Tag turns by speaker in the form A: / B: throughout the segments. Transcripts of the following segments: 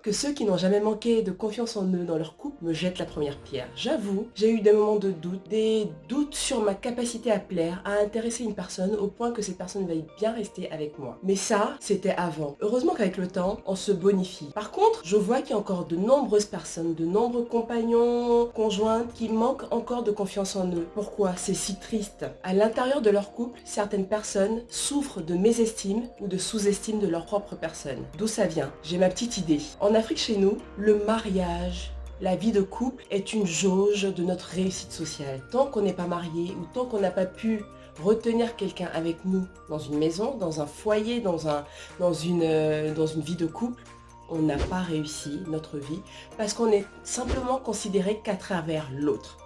A: que ceux qui n'ont jamais manqué de confiance en eux dans leur couple me jettent la première pierre. J'avoue, j'ai eu des moments de doute, des doutes sur ma capacité à plaire, à intéresser une personne au point que cette personne veuille bien rester avec moi. Mais ça, c'était avant. Heureusement qu'avec le temps, on se bonifie. Par contre, je vois qu'il y a encore de nombreuses personnes, de nombreux compagnons, conjointes qui manquent encore de confiance en eux. Pourquoi? C'est si triste. À l'intérieur de leur couple, certaines personnes souffrent de mésestime ou de sous-estime de leur propre personne. D'où ça vient? J'ai ma petite idée. En Afrique chez nous, le mariage, la vie de couple est une jauge de notre réussite sociale. Tant qu'on n'est pas marié ou tant qu'on n'a pas pu retenir quelqu'un avec nous dans une maison, dans un foyer, dans une vie de couple, on n'a pas réussi notre vie parce qu'on est simplement considéré qu'à travers l'autre.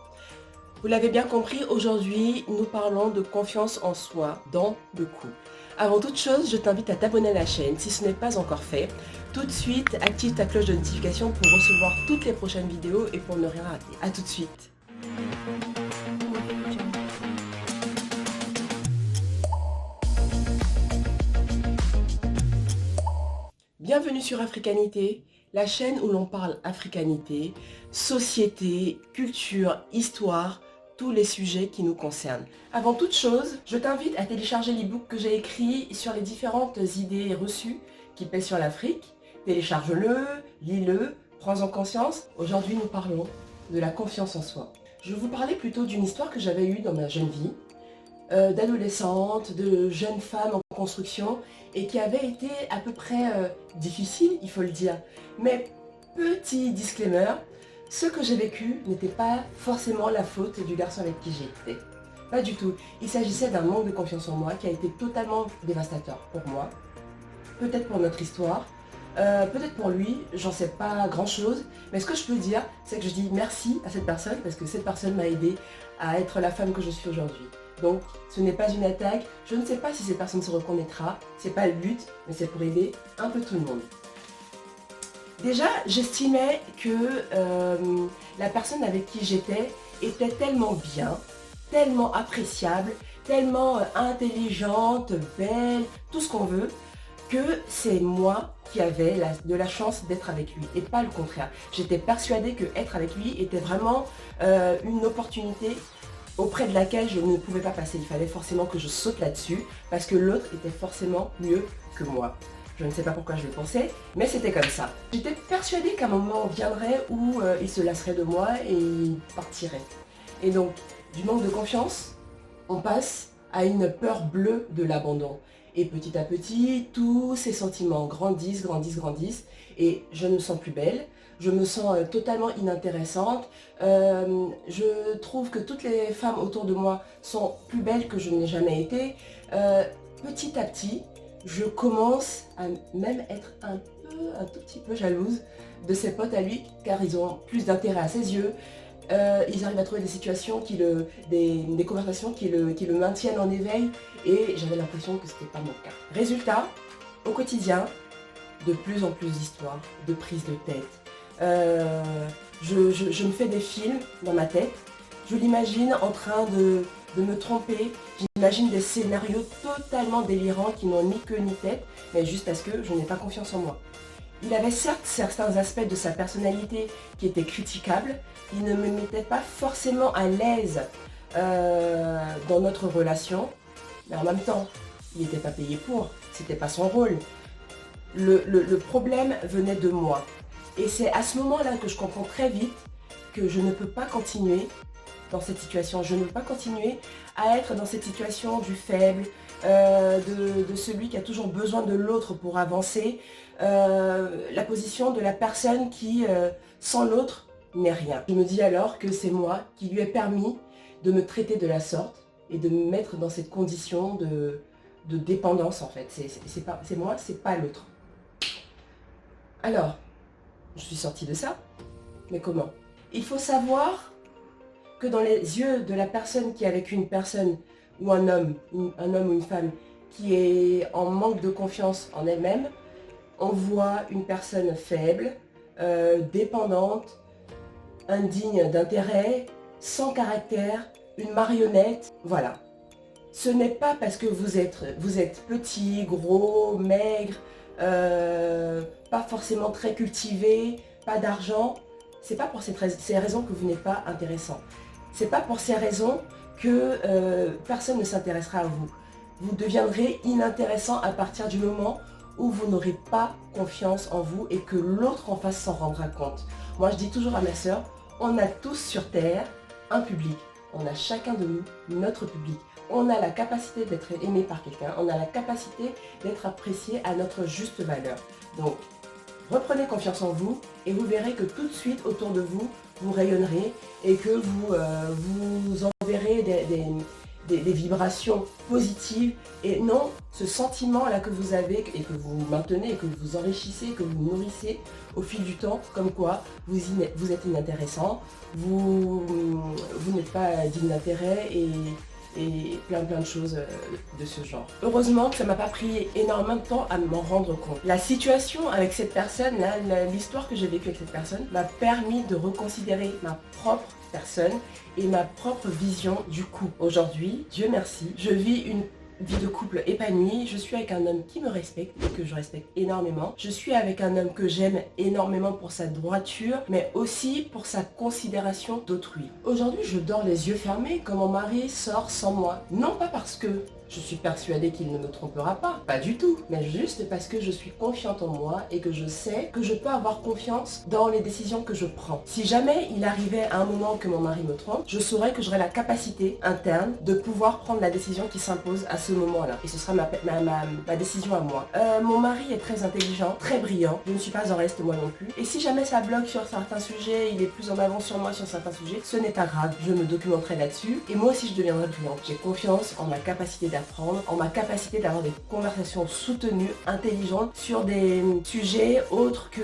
A: Vous l'avez bien compris, aujourd'hui, nous parlons de confiance en soi dans le couple. Avant toute chose, je t'invite à t'abonner à la chaîne si ce n'est pas encore fait. Tout de suite, active ta cloche de notification pour recevoir toutes les prochaines vidéos et pour ne rien rater. A tout de suite. Bienvenue sur Africanité, la chaîne où l'on parle africanité, société, culture, histoire, tous les sujets qui nous concernent. Avant toute chose, je t'invite à télécharger l'e-book que j'ai écrit sur les différentes idées reçues qui pèsent sur l'Afrique. Télécharge-le, lis-le, prends-en conscience. Aujourd'hui, nous parlons de la confiance en soi. Je vais vous parler plutôt d'une histoire que j'avais eue dans ma jeune vie, d'adolescente, de jeune femme en construction et qui avait été à peu près difficile, il faut le dire. Mais petit disclaimer, ce que j'ai vécu n'était pas forcément la faute du garçon avec qui j'étais. Pas du tout. Il s'agissait d'un manque de confiance en moi qui a été totalement dévastateur pour moi. Peut-être pour notre histoire, peut-être pour lui, j'en sais pas grand chose. Mais ce que je peux dire, c'est que je dis merci à cette personne parce que cette personne m'a aidé à être la femme que je suis aujourd'hui. Donc ce n'est pas une attaque, je ne sais pas si cette personne se reconnaîtra, c'est pas le but, mais c'est pour aider un peu tout le monde. Déjà, j'estimais que la personne avec qui j'étais était tellement bien, tellement appréciable, tellement intelligente, belle, tout ce qu'on veut, que c'est moi qui avais de la chance d'être avec lui et pas le contraire. J'étais persuadée que être avec lui était vraiment une opportunité auprès de laquelle je ne pouvais pas passer. Il fallait forcément que je saute là-dessus parce que l'autre était forcément mieux que moi. Je ne sais pas pourquoi je le pensais, mais c'était comme ça. J'étais persuadée qu'un moment viendrait où il se lasserait de moi et il partirait. Et donc, du manque de confiance, on passe à une peur bleue de l'abandon. Et petit à petit, tous ces sentiments grandissent, grandissent, grandissent. Et je me sens plus belle, je me sens totalement inintéressante. Je trouve que toutes les femmes autour de moi sont plus belles que je n'ai jamais été. Petit à petit, je commence à même être un tout petit peu jalouse de ses potes à lui, car ils ont plus d'intérêt à ses yeux. Ils arrivent à trouver des situations, des conversations qui le maintiennent en éveil, et j'avais l'impression que ce n'était pas mon cas. Résultat, au quotidien, de plus en plus d'histoires, de prises de tête. Je me fais des films dans ma tête, je l'imagine en train de me tromper, j'imagine des scénarios totalement délirants qui n'ont ni queue ni tête, mais juste parce que je n'ai pas confiance en moi. Il avait certes certains aspects de sa personnalité qui étaient critiquables, il ne me mettait pas forcément à l'aise dans notre relation, mais en même temps, il n'était pas payé pour, c'était pas son rôle. Le problème venait de moi. Et c'est à ce moment-là que je comprends très vite que je ne peux pas continuer dans cette situation. Je ne peux pas continuer à être dans cette situation du faible, de celui qui a toujours besoin de l'autre pour avancer, la position de la personne qui, sans l'autre, n'est rien. Je me dis alors que c'est moi qui lui ai permis de me traiter de la sorte et de me mettre dans cette condition de dépendance en fait. C'est moi, c'est pas l'autre. Alors, je suis sortie de ça, mais comment? Il faut savoir que dans les yeux de la personne qui est avec une personne ou un homme ou une femme qui est en manque de confiance en elle-même, on voit une personne faible, dépendante, indigne d'intérêt, sans caractère, une marionnette, voilà. Ce n'est pas parce que vous êtes petit, gros, maigre, pas forcément très cultivé, pas d'argent, c'est pas pour ces raisons que vous n'êtes pas intéressant. C'est pas pour ces raisons que personne ne s'intéressera à vous. Vous deviendrez inintéressant à partir du moment où vous n'aurez pas confiance en vous et que l'autre en face s'en rendra compte. Moi je dis toujours à ma soeur, on a tous sur terre un public. On a chacun de nous notre public. On a la capacité d'être aimé par quelqu'un, on a la capacité d'être apprécié à notre juste valeur. Donc, reprenez confiance en vous et vous verrez que tout de suite autour de vous, vous rayonnerez et que vous enverrez des vibrations positives et non ce sentiment-là que vous avez et que vous maintenez et que vous enrichissez, que vous nourrissez au fil du temps, comme quoi vous êtes inintéressant, vous n'êtes pas digne d'intérêt et plein de choses de ce genre. Heureusement que ça m'a pas pris énormément de temps à m'en rendre compte. La situation avec cette personne, l'histoire que j'ai vécue avec cette personne m'a permis de reconsidérer ma propre personne et ma propre vision du couple. Aujourd'hui, Dieu merci, je vis une vie de couple épanouie, je suis avec un homme qui me respecte et que je respecte énormément. Je suis avec un homme que j'aime énormément pour sa droiture, mais aussi pour sa considération d'autrui. Aujourd'hui, je dors les yeux fermés quand mon mari sort sans moi. Non pas parce que je suis persuadée qu'il ne me trompera pas du tout, mais juste parce que je suis confiante en moi et que je sais que je peux avoir confiance dans les décisions que je prends. Si jamais il arrivait à un moment que mon mari me trompe, je saurais que j'aurais la capacité interne de pouvoir prendre la décision qui s'impose à ce moment-là. Et ce sera ma décision à moi. Mon mari est très intelligent, très brillant, je ne suis pas en reste moi non plus. Et si jamais ça bloque sur certains sujets, il est plus en avance sur moi sur certains sujets, ce n'est pas grave, je me documenterai là-dessus. Et moi aussi je deviendrai brillante. J'ai confiance en ma capacité d'apprendre, en ma capacité d'avoir des conversations soutenues, intelligentes sur des sujets autres que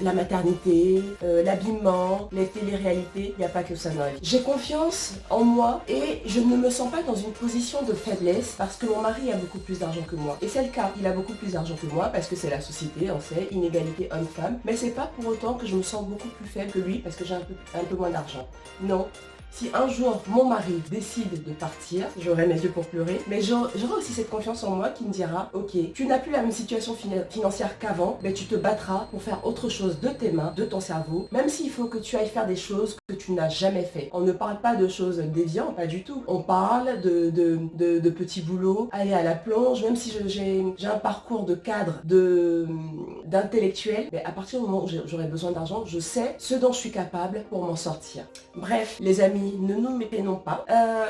A: la maternité, l'habillement, les téléréalités. Il n'y a pas que ça dans la vie. J'ai confiance en moi et je ne me sens pas dans une position de faiblesse parce que mon mari a beaucoup plus d'argent que moi. Et c'est le cas, il a beaucoup plus d'argent que moi parce que c'est la société, on sait, inégalité homme-femme. Mais c'est pas pour autant que je me sens beaucoup plus faible que lui parce que j'ai un peu moins d'argent. Non. Si un jour mon mari décide de partir, j'aurai mes yeux pour pleurer, mais j'aurai aussi cette confiance en moi qui me dira, ok, tu n'as plus la même situation financière qu'avant, mais tu te battras pour faire autre chose de tes mains, de ton cerveau, même s'il faut que tu ailles faire des choses que tu n'as jamais fait. On ne parle pas de choses déviantes, pas du tout. On parle de petits boulots, aller à la plonge, même si j'ai un parcours de cadre, d'intellectuel, mais à partir du moment où j'aurai besoin d'argent, je sais ce dont je suis capable pour m'en sortir. Bref, les amis, ne nous méprenons pas.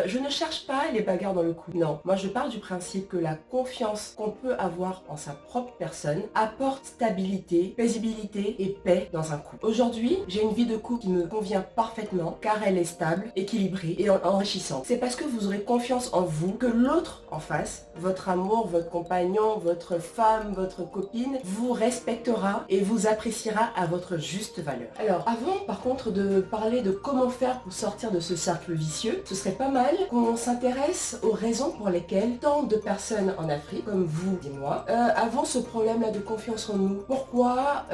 A: Je ne cherche pas les bagarres dans le couple. Non, moi je pars du principe que la confiance qu'on peut avoir en sa propre personne apporte stabilité, paisibilité et paix dans un couple. Aujourd'hui, j'ai une vie de couple qui me convient parfaitement car elle est stable, équilibrée et enrichissante. C'est parce que vous aurez confiance en vous que l'autre en face, votre amour, votre compagnon, votre femme, votre copine, vous respectera et vous appréciera à votre juste valeur. Alors, avant par contre de parler de comment faire pour sortir de ce cercle vicieux, ce serait pas mal qu'on s'intéresse aux raisons pour lesquelles tant de personnes en Afrique, comme vous et moi, avons ce problème-là de confiance en nous. Pourquoi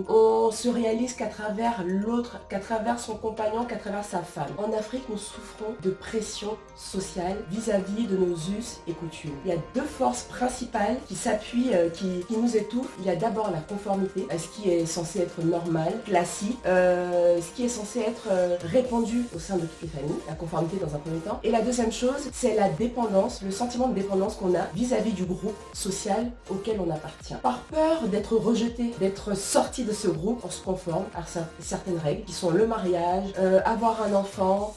A: on se réalise qu'à travers l'autre, qu'à travers son compagnon, qu'à travers sa femme. En Afrique, nous souffrons de pression sociale vis-à-vis de nos us et coutumes. Il y a deux forces principales qui s'appuient, qui nous étouffent. Il y a d'abord la conformité, ce qui est censé être normal, classique, ce qui est censé être répandu au sein de toutes les familles, la conformité dans un premier temps. Et la deuxième chose, c'est la dépendance, le sentiment de dépendance qu'on a vis-à-vis du groupe social auquel on appartient. Par peur d'être rejeté, d'être sorti de ce groupe, on se conforme à certaines règles qui sont le mariage, avoir un enfant,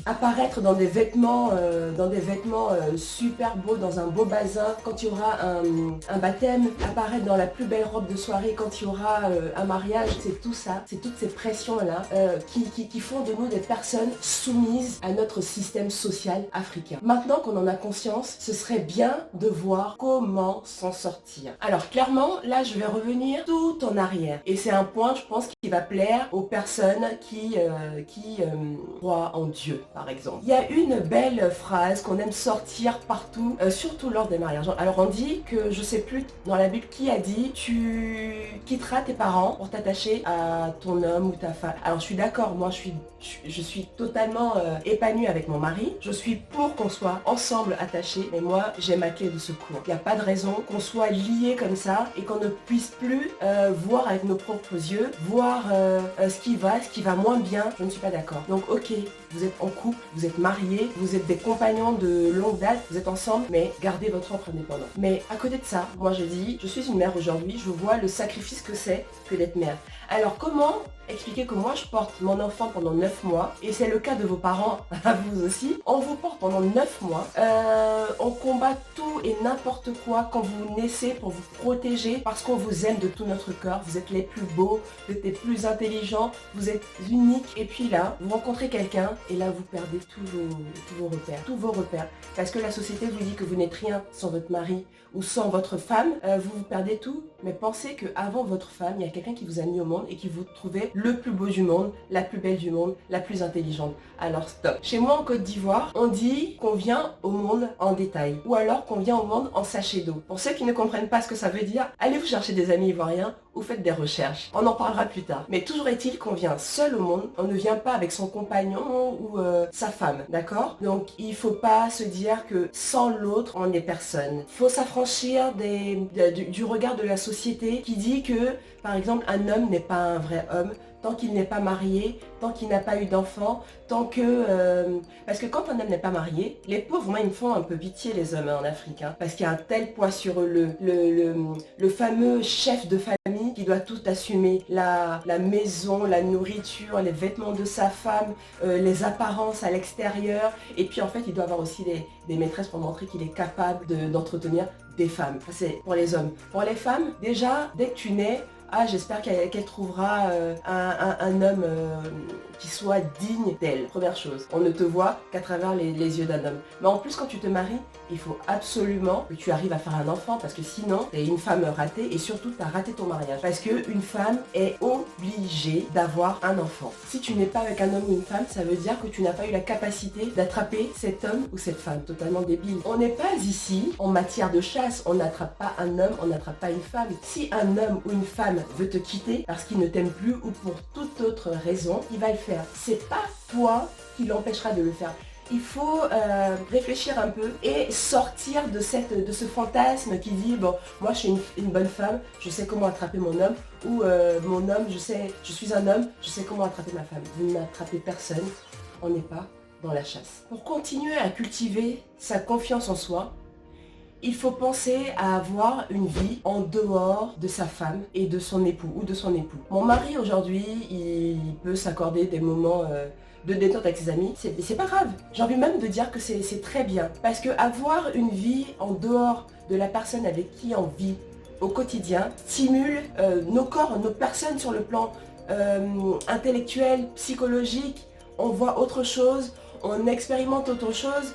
A: apparaître dans des vêtements super beaux, dans un beau bazin, quand il y aura un baptême, apparaître dans la plus belle robe de soirée quand il y aura un mariage. C'est tout ça, c'est toutes ces pressions-là qui font de nous des personnes soumises à notre système social africain. Maintenant qu'on en a conscience, ce serait bien de voir comment s'en sortir. Alors clairement, là je vais revenir tout en arrière. Et c'est un point, je pense, qui va plaire aux personnes qui croient en Dieu, par exemple. Il y a une belle phrase qu'on aime sortir partout, surtout lors des mariages. Alors on dit que, je sais plus dans la Bible qui a dit, tu tu quitteras tes parents pour t'attacher à ton homme ou ta femme. Alors je suis d'accord, moi je suis totalement épanouie avec mon mari. Je suis pour qu'on soit ensemble attachés, mais moi j'ai ma clé de secours. Il n'y a pas de raison qu'on soit liés comme ça et qu'on ne puisse plus voir avec nos propres yeux, voir ce qui va moins bien. Je ne suis pas d'accord. Donc ok, vous êtes en couple, vous êtes mariés, vous êtes des compagnons de longue date, vous êtes ensemble, mais gardez votre propre indépendance. Mais à côté de ça, moi je dis, je suis une mère aujourd'hui, je vois le sacrifice que c'est que d'être mère. Alors comment expliquer que moi je porte mon enfant pendant 9 mois, et c'est le cas de vos parents, à vous aussi, on vous porte pendant 9 mois, on combat tout et n'importe quoi quand vous naissez pour vous protéger, parce qu'on vous aime de tout notre cœur, vous êtes les plus beaux, vous êtes les plus intelligents, vous êtes uniques, et puis là, vous rencontrez quelqu'un, et là vous perdez tous vos repères, parce que la société vous dit que vous n'êtes rien sans votre mari, ou sans votre femme, vous perdez tout, mais pensez qu'avant votre femme, il y a quelqu'un qui vous a mis au monde et qui vous trouvait le plus beau du monde, la plus belle du monde, la plus intelligente. Alors stop. Chez moi en Côte d'Ivoire, on dit qu'on vient au monde en détail, ou alors qu'on vient au monde en sachet d'eau. Pour ceux qui ne comprennent pas ce que ça veut dire, allez vous chercher des amis ivoiriens ou faites des recherches. On en parlera plus tard. Mais toujours est-il qu'on vient seul au monde, on ne vient pas avec son compagnon ou sa femme, d'accord? Donc il faut pas se dire que sans l'autre, on n'est personne. Il faut s'affranchir du regard de la société qui dit que, par exemple, un homme n'est pas un vrai homme tant qu'il n'est pas marié, tant qu'il n'a pas eu d'enfant, tant que... Parce que quand un homme n'est pas marié, les pauvres, moi, ils me font un peu pitié, les hommes en Afrique, hein, parce qu'il y a un tel poids sur eux, le fameux chef de famille qui doit tout assumer, la maison, la nourriture, les vêtements de sa femme, les apparences à l'extérieur, et puis en fait, il doit avoir aussi des maîtresses pour montrer qu'il est capable d'entretenir des femmes. C'est pour les hommes. Pour les femmes, déjà, dès que tu nais, ah, j'espère qu'elle trouvera un homme qui soit digne d'elle. Première chose, on ne te voit qu'à travers les yeux d'un homme. Mais en plus, quand tu te maries, il faut absolument que tu arrives à faire un enfant, parce que sinon, tu es une femme ratée, et surtout, tu as raté ton mariage. Parce qu'une femme est obligée d'avoir un enfant. Si tu n'es pas avec un homme ou une femme, ça veut dire que tu n'as pas eu la capacité d'attraper cet homme ou cette femme. Totalement débile. On n'est pas ici en matière de chasse. On n'attrape pas un homme, on n'attrape pas une femme. Si un homme ou une femme veut te quitter parce qu'il ne t'aime plus ou pour toute autre raison, il va le faire. C'est pas toi qui l'empêchera de le faire. Il faut réfléchir un peu et sortir de ce fantasme qui dit bon, moi je suis une bonne femme, je sais comment attraper mon homme, ou mon homme, je suis un homme, je sais comment attraper ma femme. Vous n'attrapez personne, on n'est pas dans la chasse. Pour continuer à cultiver sa confiance en soi, il faut penser à avoir une vie en dehors de sa femme et de son époux ou de son époux. Mon mari aujourd'hui, il peut s'accorder des moments de détente avec ses amis, c'est pas grave. J'ai envie même de dire que c'est très bien. Parce que avoir une vie en dehors de la personne avec qui on vit au quotidien stimule nos corps, nos personnes sur le plan intellectuel, psychologique. On voit autre chose, on expérimente autre chose.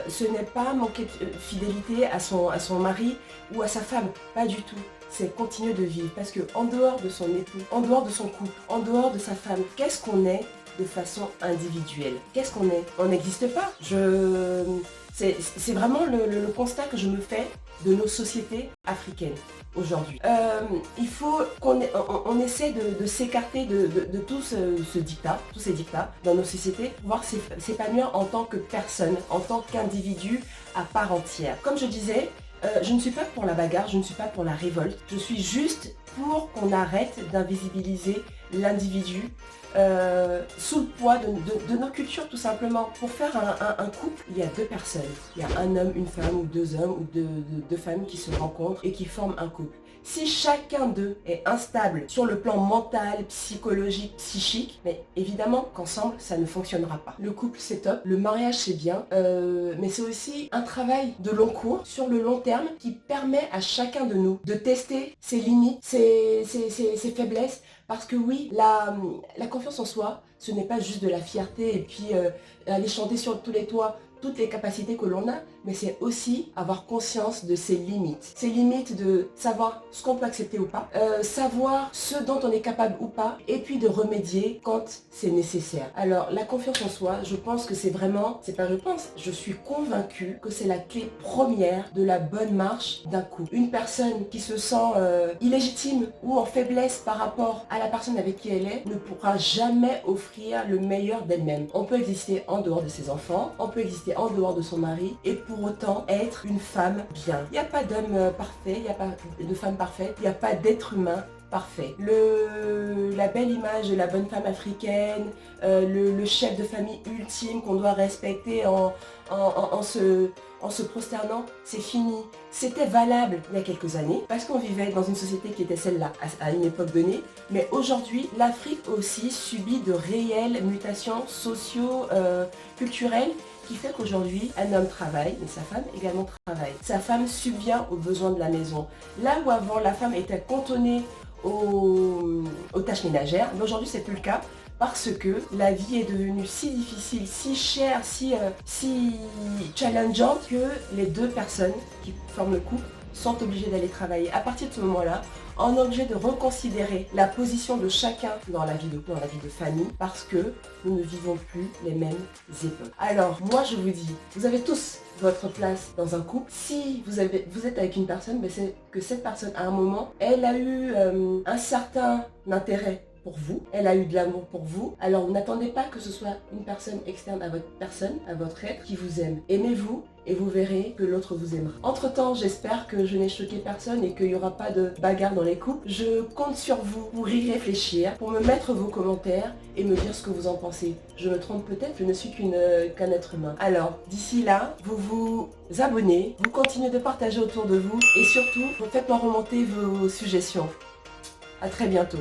A: Ce n'est pas manquer de fidélité à son mari ou à sa femme, pas du tout. C'est continuer de vivre, parce que en dehors de son époux, en dehors de son couple, en dehors de sa femme, qu'est-ce qu'on est de façon individuelle? Qu'est-ce qu'on est? On n'existe pas. C'est vraiment le constat que je me fais de nos sociétés africaines aujourd'hui. Il faut qu'on essaie de s'écarter de tout ce dictat, tous ces dictats dans nos sociétés, pour pouvoir s'épanouir en tant que personne, en tant qu'individu à part entière. Comme je disais, je ne suis pas pour la bagarre, je ne suis pas pour la révolte, je suis juste pour qu'on arrête d'invisibiliser l'individu sous le poids de nos cultures, tout simplement. Pour faire un couple, il y a deux personnes. Il y a un homme, une femme, ou deux hommes, ou deux femmes qui se rencontrent et qui forment un couple. Si chacun d'eux est instable sur le plan mental, psychologique, psychique, mais évidemment qu'ensemble, ça ne fonctionnera pas. Le couple, c'est top, le mariage, c'est bien, mais c'est aussi un travail de long cours, sur le long terme, qui permet à chacun de nous de tester ses limites, ses faiblesses, parce que oui, la confiance en soi, ce n'est pas juste de la fierté et puis aller chanter sur tous les toits toutes les capacités que l'on a, mais c'est aussi avoir conscience de ses limites. Ses limites de savoir ce qu'on peut accepter ou pas, savoir ce dont on est capable ou pas, et puis de remédier quand c'est nécessaire. Alors, la confiance en soi, je pense que c'est vraiment, c'est pas je pense, je suis convaincue que c'est la clé première de la bonne marche d'un couple. Une personne qui se sent illégitime ou en faiblesse par rapport à la personne avec qui elle est ne pourra jamais offrir le meilleur d'elle-même. On peut exister en dehors de ses enfants, on peut exister en dehors de son mari et pour autant être une femme bien. Il n'y a pas d'homme parfait, il n'y a pas de femme parfaite, il n'y a pas d'être humain parfait. La belle image de la bonne femme africaine, le chef de famille ultime qu'on doit respecter en se prosternant, c'est fini. C'était valable il y a quelques années parce qu'on vivait dans une société qui était celle-là à une époque donnée, mais aujourd'hui, l'Afrique aussi subit de réelles mutations socio-culturelles qui fait qu'aujourd'hui, un homme travaille, mais sa femme également travaille. Sa femme subvient aux besoins de la maison. Là où avant, la femme était cantonnée aux tâches ménagères, mais aujourd'hui, c'est plus le cas. Parce que la vie est devenue si difficile, si chère, si challengeante que les deux personnes qui forment le couple sont obligées d'aller travailler. À partir de ce moment-là, on est obligé de reconsidérer la position de chacun dans la vie de famille parce que nous ne vivons plus les mêmes époques. Alors, moi je vous dis, vous avez tous votre place dans un couple. Si vous êtes avec une personne, c'est que cette personne, à un moment, elle a eu un certain intérêt pour vous, elle a eu de l'amour pour vous, alors n'attendez pas que ce soit une personne externe à votre personne, à votre être, qui vous aime. Aimez-vous et vous verrez que l'autre vous aimera. Entre temps, j'espère que je n'ai choqué personne et qu'il n'y aura pas de bagarre dans les couples. Je compte sur vous pour y réfléchir, pour me mettre vos commentaires et me dire ce que vous en pensez. Je me trompe peut-être, je ne suis qu'un être humain. Alors, d'ici là, vous vous abonnez, vous continuez de partager autour de vous et surtout, faites-moi remonter vos suggestions. À très bientôt.